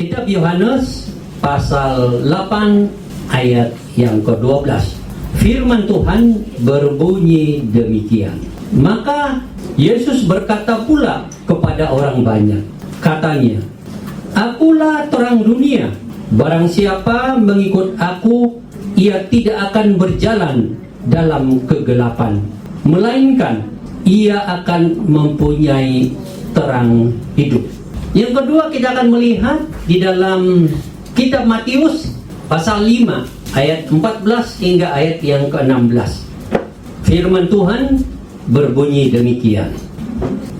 Kitab Yohanes pasal 8 ayat yang ke-12. Firman Tuhan berbunyi demikian. Maka Yesus berkata pula kepada orang banyak, katanya, "Akulah terang dunia. Barang siapa mengikut aku, ia tidak akan berjalan dalam kegelapan, melainkan ia akan mempunyai terang hidup." Yang kedua, kita akan melihat di dalam kitab Matius pasal 5 ayat 14 hingga ayat yang ke-16. Firman Tuhan berbunyi demikian.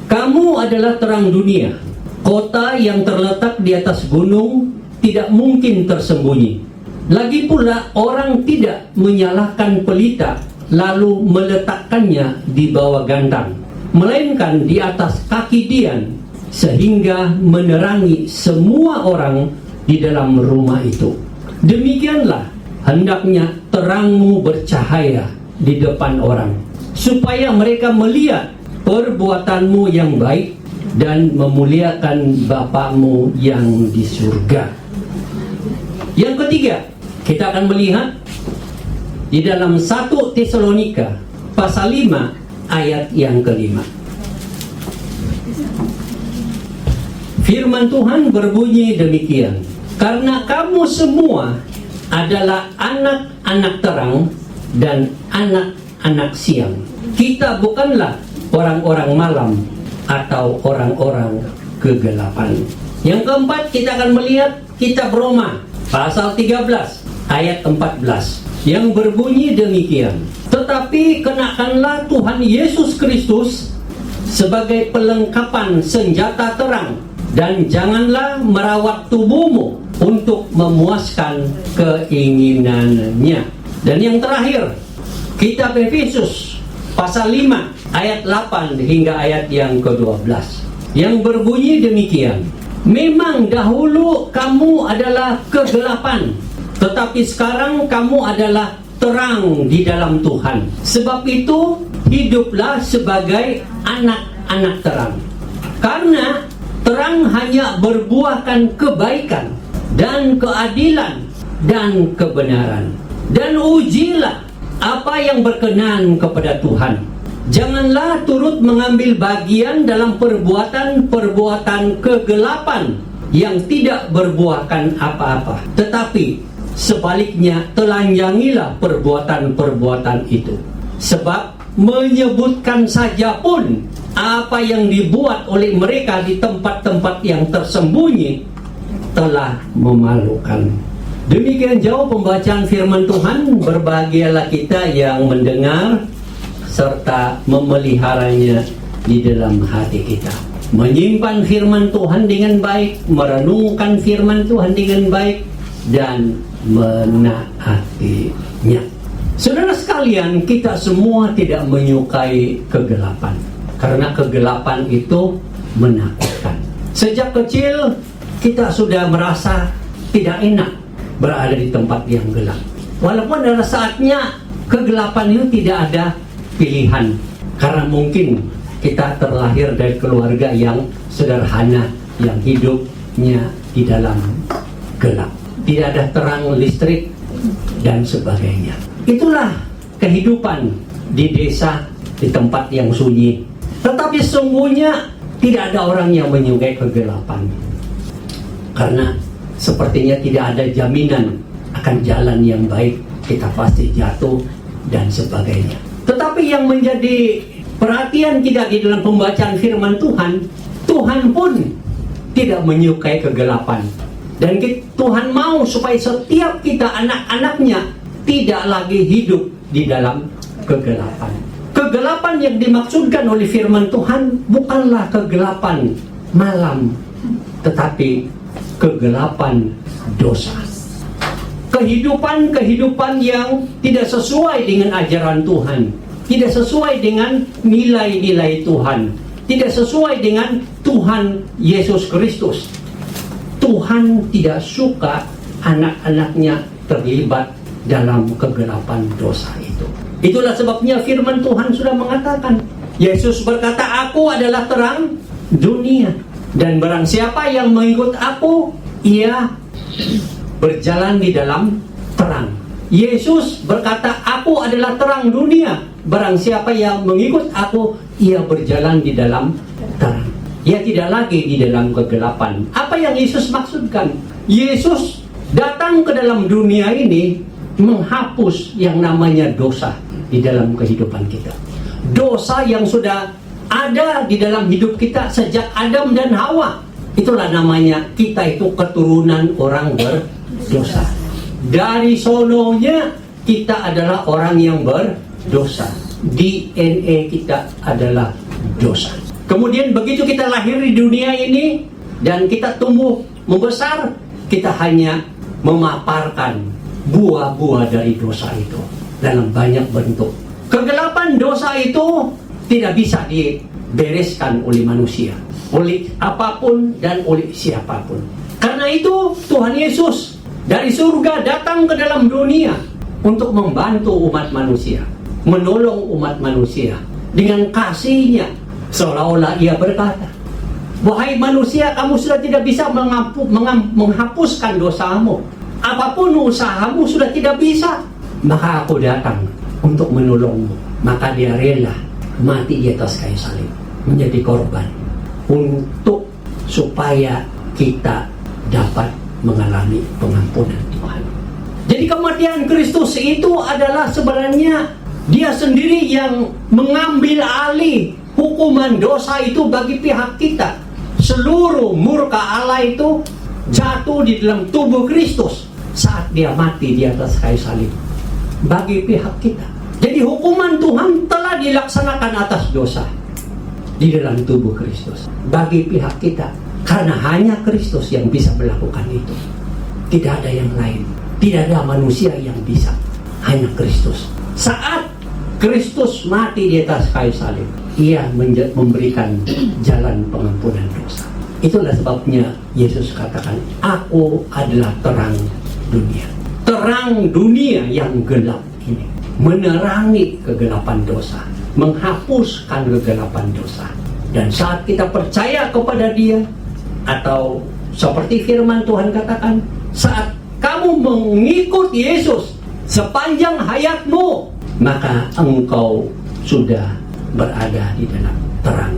"Kamu adalah terang dunia. Kota yang terletak di atas gunung tidak mungkin tersembunyi. Lagi pula orang tidak menyalakan pelita lalu meletakkannya di bawah gantang, melainkan di atas kaki dian, sehingga menerangi semua orang di dalam rumah itu. Demikianlah hendaknya terangmu bercahaya di depan orang, supaya mereka melihat perbuatanmu yang baik dan memuliakan Bapa-Mu yang di surga." Yang ketiga, kita akan melihat di dalam 1 Tesalonika pasal 5 ayat yang ke-5. Firman Tuhan berbunyi demikian. "Karena kamu semua adalah anak-anak terang dan anak-anak siang. Kita bukanlah orang-orang malam atau orang-orang kegelapan." Yang keempat, kita akan melihat kitab Roma pasal 13 ayat 14 yang berbunyi demikian. "Tetapi kenakanlah Tuhan Yesus Kristus sebagai pelengkapan senjata terang, dan janganlah merawat tubuhmu untuk memuaskan keinginannya." Dan yang terakhir, kitab Efesus pasal 5 ayat 8 hingga ayat yang ke-12 yang berbunyi demikian. "Memang dahulu kamu adalah kegelapan, tetapi sekarang kamu adalah terang di dalam Tuhan. Sebab itu hiduplah sebagai anak-anak terang. Karena terang hanya berbuahkan kebaikan dan keadilan dan kebenaran. Dan ujilah apa yang berkenan kepada Tuhan. Janganlah turut mengambil bagian dalam perbuatan-perbuatan kegelapan yang tidak berbuahkan apa-apa. Tetapi sebaliknya telanjangilah perbuatan-perbuatan itu. Sebab menyebutkan saja pun apa yang dibuat oleh mereka di tempat-tempat yang tersembunyi telah memalukan." Demikian jauh pembacaan firman Tuhan. Berbahagialah kita yang mendengar serta memeliharanya di dalam hati kita. Menyimpan firman Tuhan dengan baik, merenungkan firman Tuhan dengan baik, dan menaatinya. Saudara sekalian, kita semua tidak menyukai kegelapan, karena kegelapan itu menakutkan. Sejak kecil kita sudah merasa tidak enak berada di tempat yang gelap. Walaupun ada saatnya kegelapan itu tidak ada pilihan, karena mungkin kita terlahir dari keluarga yang sederhana, yang hidupnya di dalam gelap, tidak ada terang listrik dan sebagainya. Itulah kehidupan di desa, di tempat yang sunyi. Tetapi sesungguhnya tidak ada orang yang menyukai kegelapan, karena sepertinya tidak ada jaminan akan jalan yang baik, kita pasti jatuh dan sebagainya. Tetapi yang menjadi perhatian kita di dalam pembacaan firman Tuhan, Tuhan pun tidak menyukai kegelapan. Dan Tuhan mau supaya setiap kita anak-anaknya tidak lagi hidup di dalam kegelapan. Kegelapan yang dimaksudkan oleh firman Tuhan bukanlah kegelapan malam, tetapi kegelapan dosa. Kehidupan yang tidak sesuai dengan ajaran Tuhan, tidak sesuai dengan nilai-nilai Tuhan, tidak sesuai dengan Tuhan Yesus Kristus. Tuhan tidak suka anak-anaknya terlibat dalam kegelapan dosa itu. Itulah sebabnya firman Tuhan sudah mengatakan, Yesus berkata, "Aku adalah terang dunia, dan barang siapa yang mengikut aku, ia berjalan di dalam terang. Yesus berkata, aku adalah terang dunia. Barang siapa yang mengikut aku, ia berjalan di dalam terang. Ia tidak lagi di dalam kegelapan. Apa yang Yesus maksudkan? Yesus datang ke dalam dunia ini menghapus yang namanya dosa di dalam kehidupan kita. Dosa yang sudah ada di dalam hidup kita sejak Adam dan Hawa. Itulah namanya kita itu keturunan orang berdosa. Dari sononya kita adalah orang yang berdosa. DNA kita adalah dosa. Kemudian begitu kita lahir di dunia ini dan kita tumbuh membesar, kita hanya memaparkan buah-buah dari dosa itu dalam banyak bentuk. Kegelapan dosa itu tidak bisa dibereskan oleh manusia, oleh apapun dan oleh siapapun. Karena itu Tuhan Yesus dari surga datang ke dalam dunia untuk membantu umat manusia, menolong umat manusia dengan kasih-Nya. Seolah-olah Ia berkata, wahai manusia, kamu sudah tidak bisa menghapuskan dosamu. Apapun usahamu sudah tidak bisa. Maka aku datang untuk menolongmu. Maka Dia rela mati di atas kayu salib, menjadi korban untuk supaya kita dapat mengalami pengampunan Tuhan. Jadi kematian Kristus itu adalah sebenarnya Dia sendiri yang mengambil alih hukuman dosa itu bagi pihak kita. Seluruh murka Allah itu jatuh di dalam tubuh Kristus saat Dia mati di atas kayu salib bagi pihak kita. Jadi hukuman Tuhan telah dilaksanakan atas dosa di dalam tubuh Kristus bagi pihak kita. Karena hanya Kristus yang bisa melakukan itu. Tidak ada yang lain. Tidak ada manusia yang bisa. Hanya Kristus. Saat Kristus mati di atas kayu salib, Ia memberikan jalan pengampunan dosa. Itulah sebabnya Yesus katakan, aku adalah terang dunia. Terang dunia yang gelap ini menerangi kegelapan dosa, menghapuskan kegelapan dosa. Dan saat kita percaya kepada Dia, atau seperti firman Tuhan katakan, saat kamu mengikut Yesus sepanjang hayatmu, maka engkau sudah berada di dalam terang.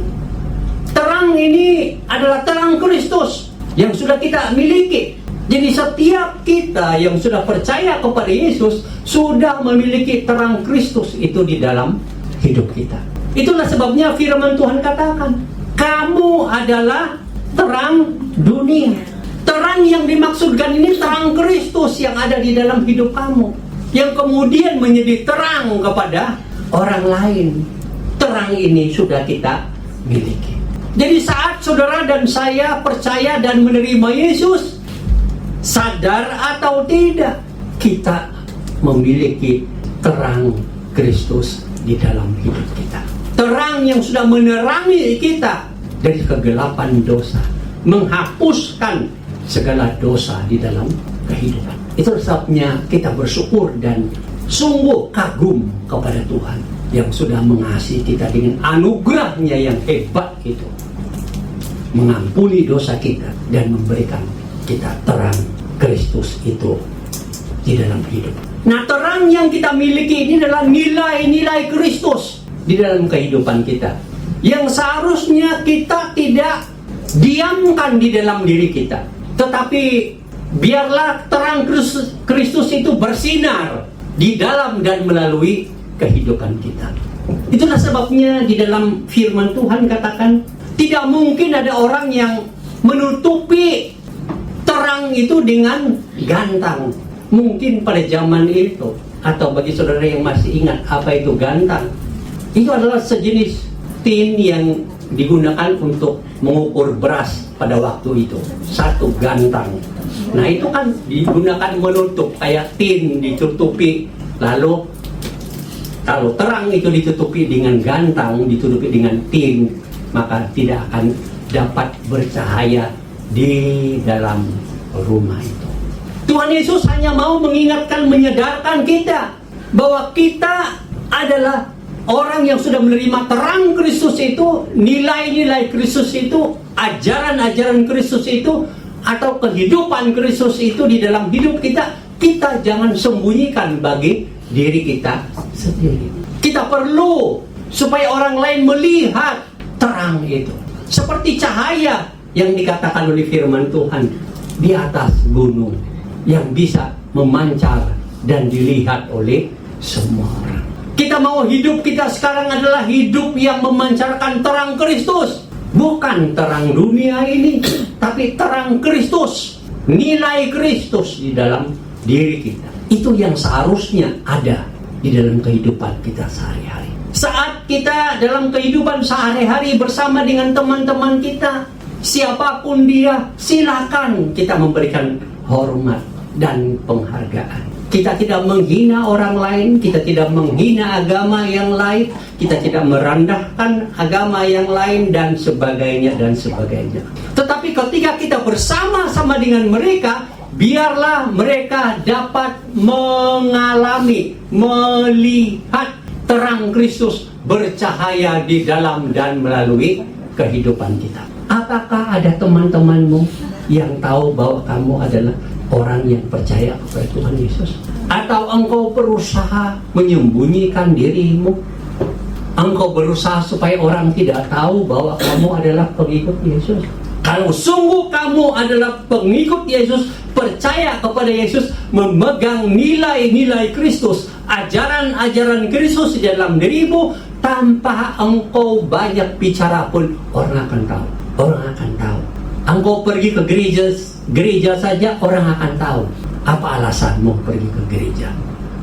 Terang ini adalah terang Kristus yang sudah kita miliki. Jadi setiap kita yang sudah percaya kepada Yesus sudah memiliki terang Kristus itu di dalam hidup kita. Itulah sebabnya firman Tuhan katakan, kamu adalah terang dunia. Terang yang dimaksudkan ini terang Kristus yang ada di dalam hidup kamu, yang kemudian menjadi terang kepada orang lain. Terang ini sudah kita miliki. Jadi saat saudara dan saya percaya dan menerima Yesus, sadar atau tidak, kita memiliki terang Kristus di dalam hidup kita. Terang yang sudah menerangi kita dari kegelapan dosa, menghapuskan segala dosa di dalam kehidupan. Itu sebabnya kita bersyukur dan sungguh kagum kepada Tuhan yang sudah mengasihi kita dengan anugerah-Nya yang hebat itu, mengampuni dosa kita dan memberikan kita terang Kristus itu di dalam hidup. Nah, terang yang kita miliki ini adalah nilai-nilai Kristus di dalam kehidupan kita, yang seharusnya kita tidak diamkan di dalam diri kita, tetapi biarlah terang Kristus itu bersinar di dalam dan melalui kehidupan kita. Itulah sebabnya di dalam firman Tuhan katakan, tidak mungkin ada orang yang menutupi terang itu dengan gantang. Mungkin pada zaman itu, atau bagi saudara yang masih ingat apa itu gantang, itu adalah sejenis tin yang digunakan untuk mengukur beras pada waktu itu. Satu gantang. Nah itu kan digunakan menutup, kayak tin ditutupi. Lalu kalau terang itu ditutupi dengan gantang, ditutupi dengan tin, maka tidak akan dapat bercahaya di dalam rumah itu. Tuhan Yesus hanya mau mengingatkan, menyadarkan kita bahwa kita adalah orang yang sudah menerima terang Kristus itu, nilai-nilai Kristus itu, ajaran-ajaran Kristus itu atau kehidupan Kristus itu di dalam hidup kita, kita jangan sembunyikan bagi diri kita sendiri. Kita perlu supaya orang lain melihat terang itu. Seperti cahaya yang dikatakan oleh firman Tuhan di atas gunung, yang bisa memancar dan dilihat oleh semua orang. Kita mau hidup kita sekarang adalah hidup yang memancarkan terang Kristus. Bukan terang dunia ini, tapi terang Kristus. Nilai Kristus di dalam diri kita. Itu yang seharusnya ada di dalam kehidupan kita sehari-hari. Saat kita dalam kehidupan sehari-hari bersama dengan teman-teman kita, siapapun dia, silakan kita memberikan hormat dan penghargaan. Kita tidak menghina orang lain, kita tidak menghina agama yang lain, kita tidak merendahkan agama yang lain, dan sebagainya, dan sebagainya. Tetapi ketika kita bersama-sama dengan mereka, biarlah mereka dapat mengalami, melihat terang Kristus bercahaya di dalam dan melalui kehidupan kita. Apakah ada teman-temanmu yang tahu bahwa kamu adalah orang yang percaya kepada Tuhan Yesus? Atau engkau berusaha menyembunyikan dirimu? Engkau berusaha supaya orang tidak tahu bahwa kamu adalah pengikut Yesus? Kalau sungguh kamu adalah pengikut Yesus, percaya kepada Yesus, memegang nilai-nilai Kristus, ajaran-ajaran Kristus di dalam dirimu, tanpa engkau banyak bicara pun orang akan tahu. Orang akan tahu. Engkau pergi ke gereja saja, orang akan tahu apa alasanmu pergi ke gereja.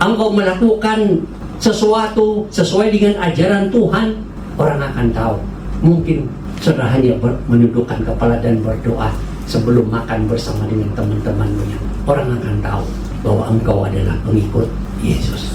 Engkau melakukan sesuatu sesuai dengan ajaran Tuhan, orang akan tahu. Mungkin saudara hanya menundukkan kepala dan berdoa sebelum makan bersama dengan teman-temanmu, orang akan tahu bahwa engkau adalah pengikut Yesus.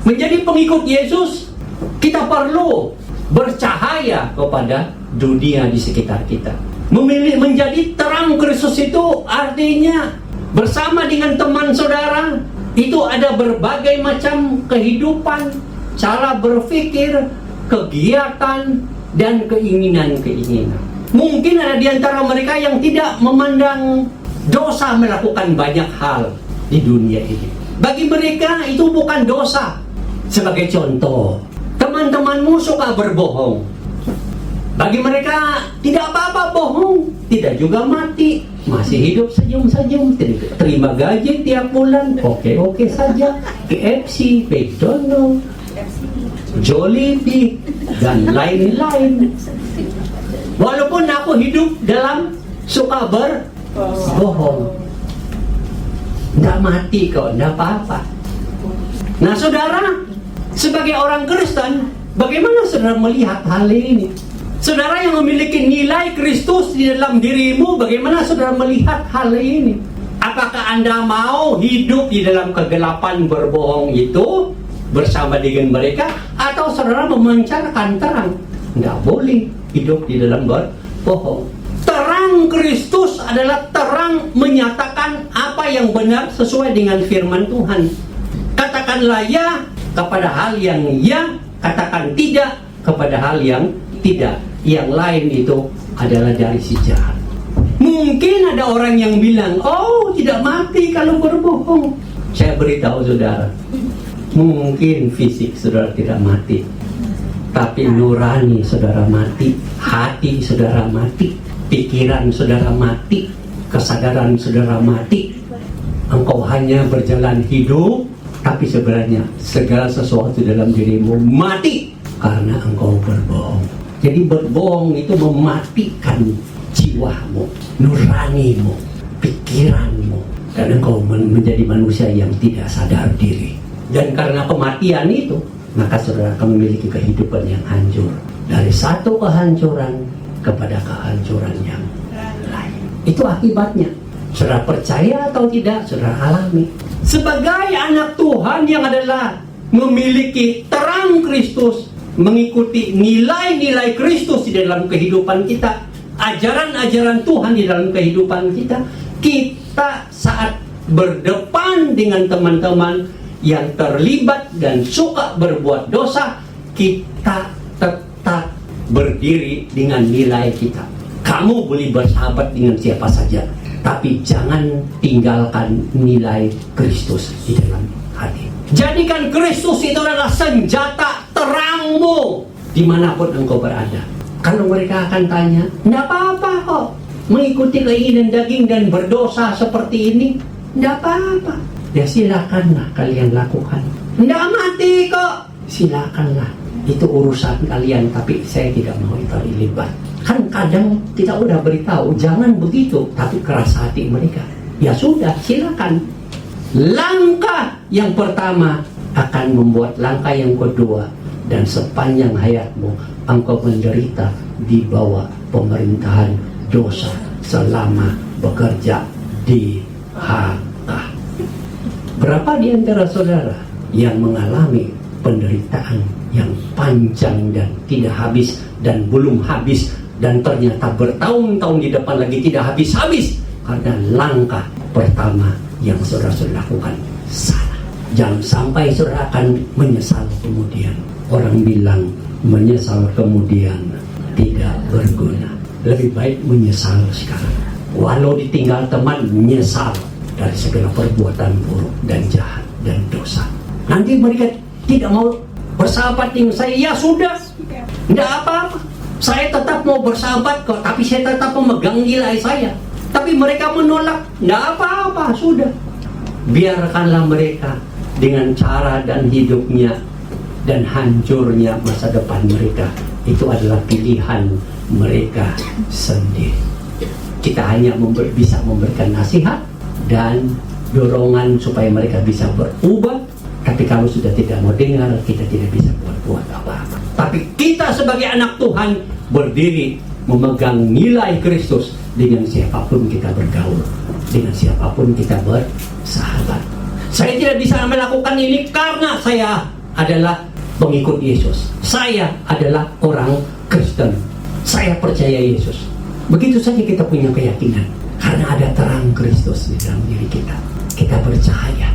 Menjadi pengikut Yesus, kita perlu bercahaya kepada dunia di sekitar kita. Menjadi terang Kristus itu artinya bersama dengan teman saudara itu ada berbagai macam kehidupan, cara berpikir, kegiatan, dan keinginan-keinginan. Mungkin ada di antara mereka yang tidak memandang dosa melakukan banyak hal di dunia ini. Bagi mereka itu bukan dosa. Sebagai contoh, teman-temanmu suka berbohong. Bagi mereka tidak apa-apa bohong, tidak juga mati, masih hidup senyum-senyum, terima gaji tiap bulan, oke-oke saja, KFC, McDonald's, Jollibee, dan lain-lain. Walaupun aku hidup dalam suka berbohong, tidak mati kok, tidak apa-apa. Nah saudara, sebagai orang Kristen, bagaimana saudara melihat hal ini? Saudara yang memiliki nilai Kristus di dalam dirimu, bagaimana saudara melihat hal ini? Apakah Anda mau hidup di dalam kegelapan berbohong itu bersama dengan mereka, atau saudara memancarkan terang? Tidak boleh hidup di dalam berbohong. Terang Kristus adalah terang menyatakan apa yang benar sesuai dengan firman Tuhan. Katakanlah ya kepada hal yang ya, katakan tidak kepada hal yang tidak. Yang lain itu adalah dari si jahat. Mungkin ada orang yang bilang, oh tidak mati kalau berbohong. Saya beritahu saudara, mungkin fisik saudara tidak mati, tapi nurani saudara mati, hati saudara mati, pikiran saudara mati, kesadaran saudara mati. Engkau hanya berjalan hidup, tapi sebenarnya segala sesuatu dalam dirimu mati karena engkau berbohong. Jadi berbohong itu mematikan jiwamu, nuranimu, pikiranmu, dan engkau menjadi manusia yang tidak sadar diri. Dan karena kematian itu, maka saudara akan memiliki kehidupan yang hancur. Dari satu kehancuran kepada kehancuran yang lain. Itu akibatnya. Saudara percaya atau tidak, saudara alami. Sebagai anak Tuhan yang adalah memiliki terang Kristus, mengikuti nilai-nilai Kristus di dalam kehidupan kita, ajaran-ajaran Tuhan di dalam kehidupan kita, kita saat berdepan dengan teman-teman yang terlibat dan suka berbuat dosa, kita tetap berdiri dengan nilai kita. Kamu boleh bersahabat dengan siapa saja, Tapi jangan tinggalkan nilai Kristus di dalam hati. Jadikan Kristus itu adalah senjata terangmu dimanapun engkau berada. Kalau mereka akan tanya, tidak apa-apa kok mengikuti keinginan daging dan berdosa seperti ini, tidak apa-apa. Ya silakanlah kalian lakukan. Tidak mati kok, silakanlah. Itu urusan kalian, tapi saya tidak mau terlibat. Kan kadang kita udah beritahu jangan begitu, tapi keras hati mereka. Ya sudah, silakan. Langkah yang pertama akan membuat langkah yang kedua, dan sepanjang hayatmu engkau menderita di bawah pemerintahan dosa selama bekerja di HK. Berapa di antara saudara yang mengalami penderitaan yang panjang dan tidak habis dan belum habis, dan ternyata bertahun-tahun di depan lagi tidak habis-habis karena langkah pertama yang saudara lakukan salah. Jangan sampai saudara akan menyesal kemudian. Orang bilang menyesal kemudian tidak berguna. Lebih baik menyesal sekarang. Walau ditinggal teman, menyesal dari segala perbuatan buruk dan jahat dan dosa. Nanti mereka tidak mau bersahabat dengan saya. Ya sudah, tidak apa-apa. Saya tetap mau bersahabat kok, tapi saya tetap memegang nilai saya. Tapi mereka menolak, tidak apa-apa, sudah. Biarkanlah mereka dengan cara dan hidupnya dan hancurnya masa depan mereka. Itu adalah pilihan mereka sendiri. Kita hanya bisa memberikan nasihat dan dorongan supaya mereka bisa berubah. Tapi kalau sudah tidak mau dengar, kita tidak bisa buat apa-apa. Tapi kita sebagai anak Tuhan berdiri memegang nilai Kristus dengan siapapun kita bergaul, dengan siapapun kita bersahabat. Saya tidak bisa melakukan ini karena saya adalah pengikut Yesus. Saya adalah orang Kristen. Saya percaya Yesus. Begitu saja kita punya keyakinan. Karena ada terang Kristus di dalam diri kita. Kita percaya.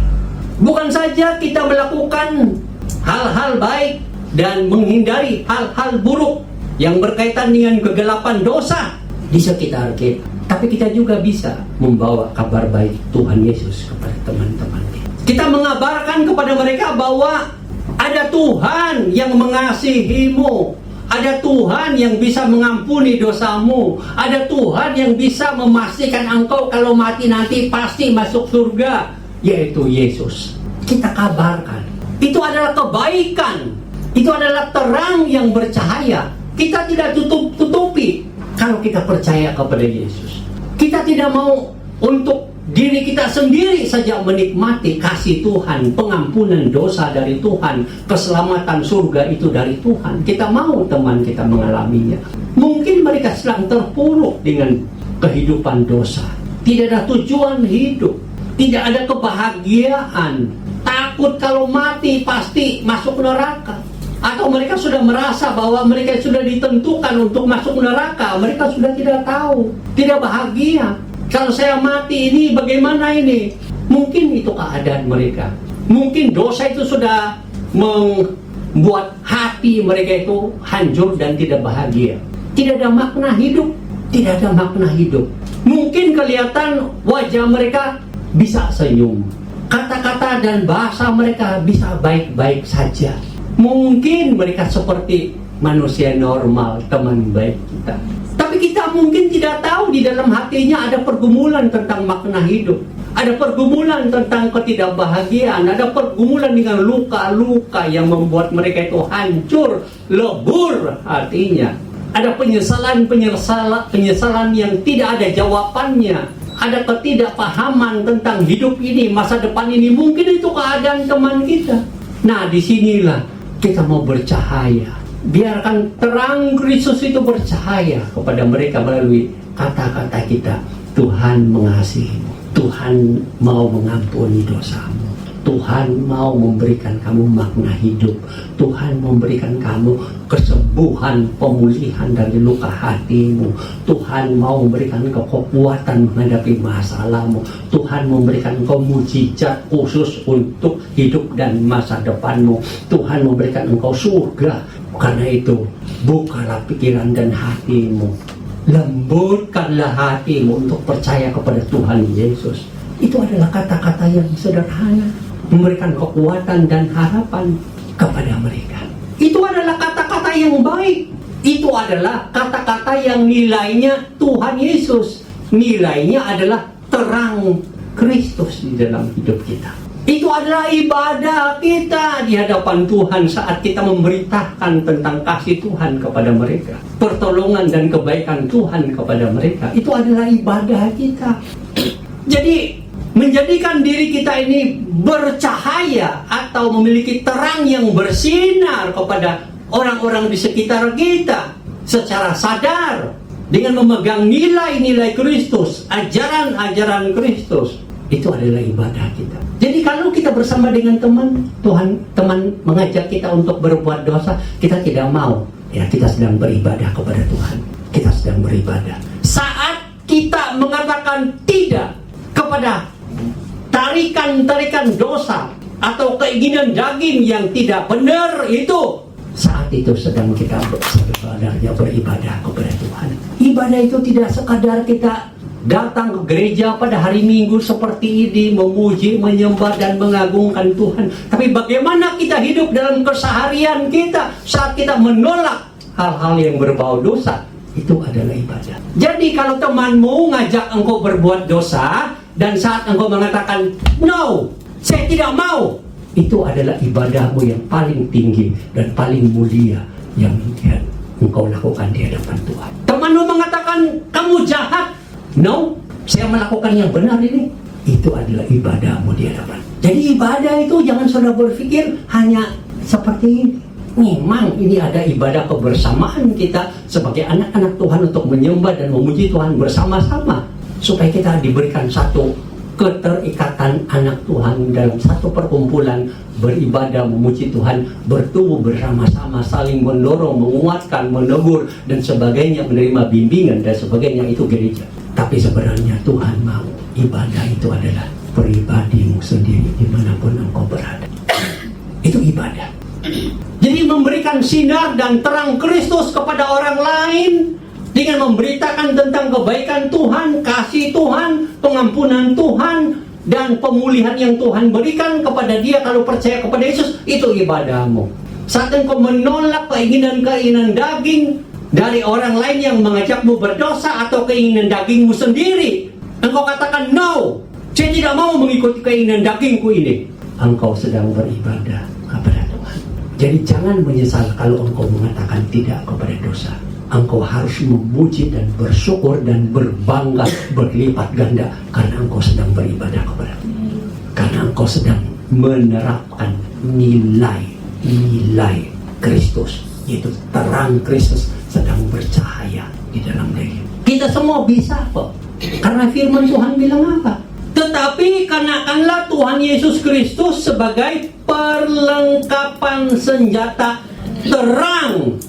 Bukan saja kita melakukan hal-hal baik dan menghindari hal-hal buruk yang berkaitan dengan kegelapan dosa di sekitar kita, tapi kita juga bisa membawa kabar baik Tuhan Yesus kepada teman-teman kita. Kita mengabarkan kepada mereka bahwa ada Tuhan yang mengasihimu, ada Tuhan yang bisa mengampuni dosamu, ada Tuhan yang bisa memastikan engkau kalau mati nanti pasti masuk surga, yaitu Yesus. Kita kabarkan. Itu adalah kebaikan. Itu adalah terang yang bercahaya. Kita tidak tutupi kalau kita percaya kepada Yesus. Kita tidak mau untuk diri kita sendiri saja menikmati kasih Tuhan, pengampunan dosa dari Tuhan, keselamatan surga itu dari Tuhan. Kita mau teman kita mengalaminya. Mungkin mereka sedang terpuruk dengan kehidupan dosa. Tidak ada tujuan hidup. Tidak ada kebahagiaan. Takut kalau mati pasti masuk neraka. Atau mereka sudah merasa bahwa mereka sudah ditentukan untuk masuk neraka. Mereka sudah tidak tahu, tidak bahagia. Kalau saya mati ini bagaimana ini? Mungkin itu keadaan mereka. Mungkin dosa itu sudah membuat hati mereka itu hancur dan tidak bahagia. Tidak ada makna hidup. Tidak ada makna hidup. Mungkin kelihatan wajah mereka bisa senyum. Kata-kata dan bahasa mereka bisa baik-baik saja. Mungkin mereka seperti manusia normal, teman baik kita. Tapi kita mungkin tidak tahu di dalam hatinya ada pergumulan tentang makna hidup. Ada pergumulan tentang ketidakbahagiaan. Ada pergumulan dengan luka-luka yang membuat mereka itu hancur, lebur hatinya. Ada penyesalan yang tidak ada jawabannya. Ada ketidakpahaman tentang hidup ini, masa depan ini. Mungkin itu keadaan teman kita. Nah, disinilah kita mau bercahaya. Biarkan terang Kristus itu bercahaya kepada mereka melalui kata-kata kita. Tuhan mengasihimu. Tuhan mau mengampuni dosamu. Tuhan mau memberikan kamu makna hidup. Tuhan memberikan kamu kesembuhan, pemulihan dari luka hatimu. Tuhan mau memberikan kekuatan menghadapi masalahmu. Tuhan memberikan engkau mujizat khusus untuk hidup dan masa depanmu. Tuhan memberikan engkau surga. Karena itu, bukalah pikiran dan hatimu. lembutkanlah hatimu untuk percaya kepada Tuhan Yesus. Itu adalah kata-kata yang sederhana, memberikan kekuatan dan harapan kepada mereka. Itu adalah kata-kata yang baik. Itu adalah kata-kata yang nilainya Tuhan Yesus. Nilainya adalah terang Kristus di dalam hidup kita. Itu adalah ibadah kita di hadapan Tuhan saat kita memberitakan tentang kasih Tuhan kepada mereka, pertolongan dan kebaikan Tuhan kepada mereka. Itu adalah ibadah kita. Jadi menjadikan diri kita ini bercahaya atau memiliki terang yang bersinar kepada orang-orang di sekitar kita secara sadar dengan memegang nilai-nilai Kristus, ajaran-ajaran Kristus. Itu adalah ibadah kita. Jadi kalau kita bersama dengan teman, teman mengajak kita untuk berbuat dosa, kita tidak mau. Ya, kita sedang beribadah kepada Tuhan. Kita sedang beribadah. Saat kita mengatakan tidak kepada tarikan-tarikan dosa atau keinginan daging yang tidak benar, itu saat itu sedang kita sebenarnya beribadah kepada Tuhan. Ibadah itu tidak sekadar kita datang ke gereja pada hari Minggu seperti ini, memuji, menyembah, dan mengagungkan Tuhan. Tapi bagaimana kita hidup dalam keseharian kita saat kita menolak hal-hal yang berbau dosa, itu adalah ibadah. Jadi kalau temanmu ngajak engkau berbuat dosa, dan saat engkau mengatakan, no, saya tidak mau, itu adalah ibadahmu yang paling tinggi dan paling mulia yang engkau lakukan di hadapan Tuhan. Temanmu mengatakan, kamu jahat, no, saya melakukan yang benar ini. Itu adalah ibadahmu di hadapan. Jadi ibadah itu jangan saudara berpikir hanya seperti ini. Memang ini ada ibadah kebersamaan kita sebagai anak-anak Tuhan untuk menyembah dan memuji Tuhan bersama-sama. Supaya kita diberikan satu keterikatan anak Tuhan dalam satu perkumpulan, beribadah, memuji Tuhan, bertumbuh bersama-sama, saling mendorong, menguatkan, menegur, dan sebagainya, menerima bimbingan dan sebagainya. Itu gereja. Tapi sebenarnya Tuhan mau ibadah itu adalah pribadimu sendiri dimanapun engkau berada. Itu ibadah. Jadi memberikan sinar dan terang Kristus kepada orang lain dengan memberitakan tentang kebaikan Tuhan, kasih Tuhan, pengampunan Tuhan, dan pemulihan yang Tuhan berikan kepada dia kalau percaya kepada Yesus, itu ibadahmu. Saat engkau menolak keinginan-keinginan daging dari orang lain yang mengajakmu berdosa atau keinginan dagingmu sendiri, engkau katakan, no, saya tidak mau mengikuti keinginan dagingku ini. Engkau sedang beribadah kepada Tuhan. Jadi jangan menyesal kalau engkau mengatakan tidak kepada dosa. Engkau harus memuji dan bersyukur dan berbangga berlipat ganda karena engkau sedang beribadah kepada Tuhan. Karena engkau sedang menerapkan nilai Kristus, yaitu terang Kristus sedang bercahaya di dalam diri. Kita semua bisa kok, karena firman Tuhan bilang apa? Tetapi kenakanlah Tuhan Yesus Kristus sebagai perlengkapan senjata terang,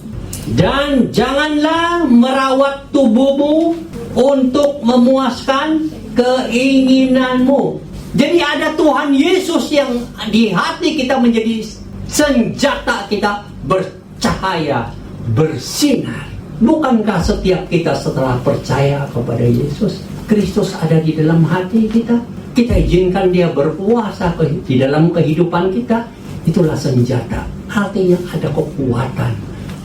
dan janganlah merawat tubuhmu untuk memuaskan keinginanmu. Jadi ada Tuhan Yesus yang di hati kita menjadi senjata kita bercahaya, bersinar. Bukankah setiap kita setelah percaya kepada Yesus, Kristus ada di dalam hati kita? Kita izinkan dia berkuasa di dalam kehidupan kita. Itulah senjata. Artinya ada kekuatan.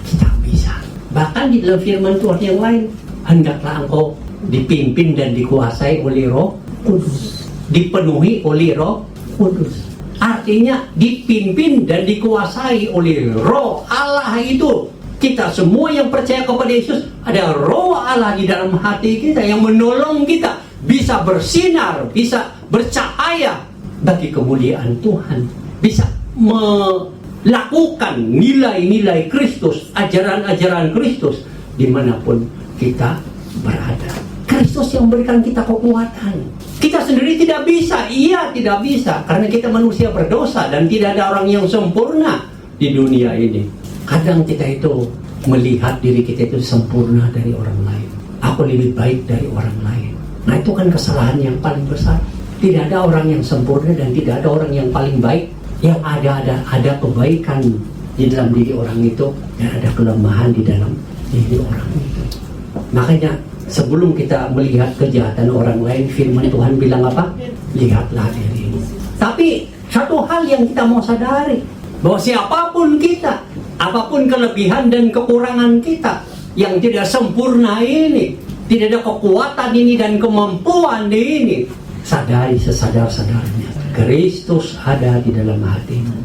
Kita bisa. Bahkan di dalam firman Tuhan yang lain, hendaklah engkau dipimpin dan dikuasai oleh Roh Kudus. Dipenuhi oleh Roh Kudus. Artinya dipimpin dan dikuasai oleh Roh Allah itu. Kita semua yang percaya kepada Yesus, ada Roh Allah di dalam hati kita yang menolong kita bisa bersinar, bisa bercahaya bagi kemuliaan Tuhan, bisa melakukan nilai-nilai Kristus, ajaran-ajaran Kristus dimanapun kita berada. Kristus yang memberikan kita kekuatan. Kita sendiri tidak bisa, tidak bisa, karena kita manusia berdosa dan tidak ada orang yang sempurna di dunia ini. Kadang kita itu melihat diri kita itu sempurna dari orang lain. Aku lebih baik dari orang lain. Nah itu kan kesalahan yang paling besar. Tidak ada orang yang sempurna dan tidak ada orang yang paling baik. Yang ada kebaikan di dalam diri orang itu dan ada kelemahan di dalam diri orang itu. Makanya sebelum kita melihat kejahatan orang lain, firman Tuhan bilang apa? Lihatlah dirimu. Tapi satu hal yang kita mau sadari, bahwa siapapun kita, apapun kelebihan dan kekurangan kita, yang tidak sempurna ini, tidak ada kekuatan ini dan kemampuan ini, sadari sesadar-sadarnya, Kristus ada di dalam hatimu,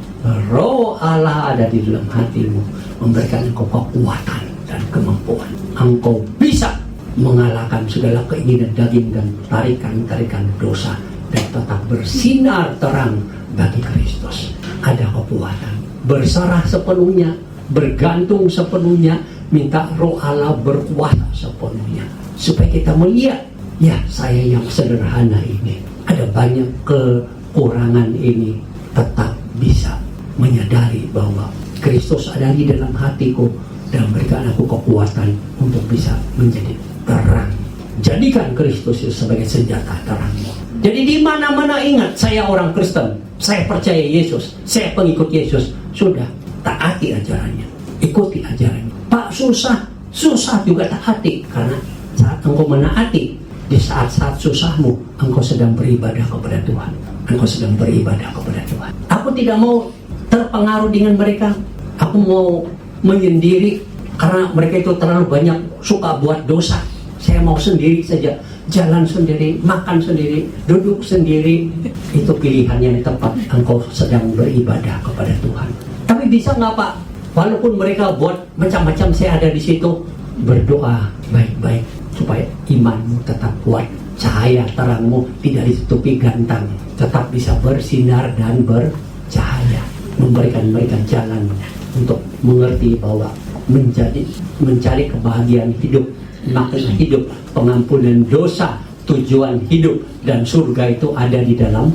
Roh Allah ada di dalam hatimu, memberikan engkau kekuatan dan kemampuan. Engkau bisa mengalahkan segala keinginan daging dan tarikan-tarikan dosa, dan tetap bersinar terang bagi Kristus. Ada kekuatan, berserah sepenuhnya, bergantung sepenuhnya, minta Roh Allah berkuasa sepenuhnya, supaya kita melihat, ya saya yang sederhana ini, ada banyak kekurangan ini, tetap bisa menyadari bahwa Kristus ada di dalam hatiku dan berikan aku kekuatan untuk bisa menjadi terang. Jadikan Kristus sebagai senjata terangmu. Jadi di mana-mana ingat, saya orang Kristen, saya percaya Yesus, saya pengikut Yesus. Sudah, taati ajarannya, ikuti ajarannya. Pak, susah juga taati, karena saat engkau menaati, di saat-saat susahmu, engkau sedang beribadah kepada Tuhan. Engkau sedang beribadah kepada Tuhan. Aku tidak mau terpengaruh dengan mereka. Aku mau menyendiri, karena mereka itu terlalu banyak suka buat dosa. Saya mau sendiri saja, jalan sendiri, makan sendiri, duduk sendiri. Itu pilihan yang tepat. Engkau sedang beribadah kepada Tuhan. Tapi bisa nggak Pak? Walaupun mereka buat macam-macam, saya ada di situ, berdoa baik-baik supaya imanmu tetap kuat, cahaya terangmu tidak ditutupi gantang, tetap bisa bersinar dan bercahaya, memberikan jalan untuk mengerti bahwa mencari kebahagiaan hidup, makna hidup, pengampunan dosa, tujuan hidup, dan surga itu ada di dalam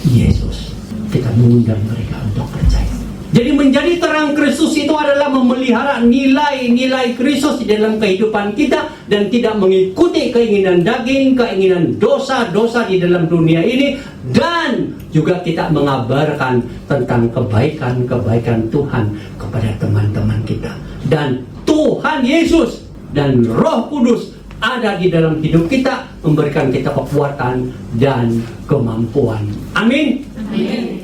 Yesus. Kita mengundang mereka untuk percaya. Jadi menjadi terang Kristus itu adalah memelihara nilai-nilai Kristus di dalam kehidupan kita, dan tidak mengikuti keinginan daging, keinginan dosa-dosa di dalam dunia ini, dan juga kita mengabarkan tentang kebaikan-kebaikan Tuhan kepada teman-teman kita. Dan Tuhan Yesus dan Roh Kudus ada di dalam hidup kita, memberikan kita kekuatan dan kemampuan. Amin. Amin.